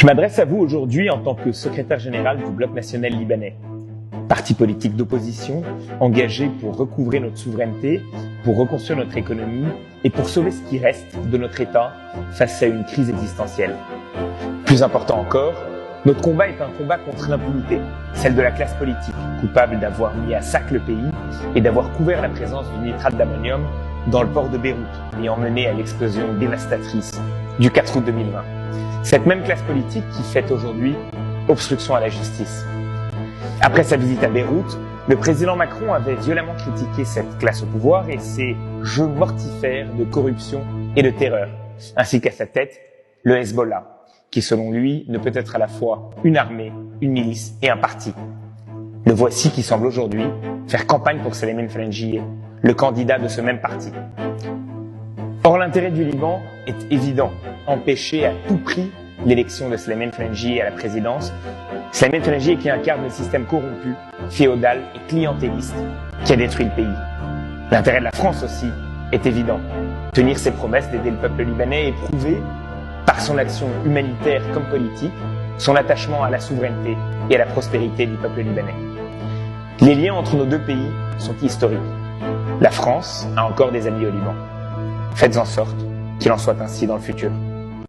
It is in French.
Je m'adresse à vous aujourd'hui en tant que secrétaire général du Bloc national libanais, parti politique d'opposition engagé pour recouvrer notre souveraineté, pour reconstruire notre économie et pour sauver ce qui reste de notre État face à une crise existentielle. Plus important encore, notre combat est un combat contre l'impunité, celle de la classe politique, coupable d'avoir mis à sac le pays et d'avoir couvert la présence du nitrate d'ammonium dans le port de Beyrouth, ayant mené à l'explosion dévastatrice du 4 août 2020. Cette même classe politique qui fait aujourd'hui obstruction à la justice. Après sa visite à Beyrouth, le président Macron avait violemment critiqué cette classe au pouvoir et ses jeux mortifères de corruption et de terreur, ainsi qu'à sa tête, le Hezbollah, qui selon lui ne peut être à la fois une armée, une milice et un parti. Le voici qui semble aujourd'hui faire campagne pour Salim Frangiyeh, le candidat de ce même parti. Or, l'intérêt du Liban est évident, empêcher à tout prix l'élection de Salim Frangiyeh à la présidence. Salim Frangiyeh qui incarne le système corrompu, féodal et clientéliste qui a détruit le pays. L'intérêt de la France aussi est évident, tenir ses promesses d'aider le peuple libanais et prouver, par son action humanitaire comme politique, son attachement à la souveraineté et à la prospérité du peuple libanais. Les liens entre nos deux pays sont historiques. La France a encore des amis au Liban. Faites en sorte qu'il en soit ainsi dans le futur.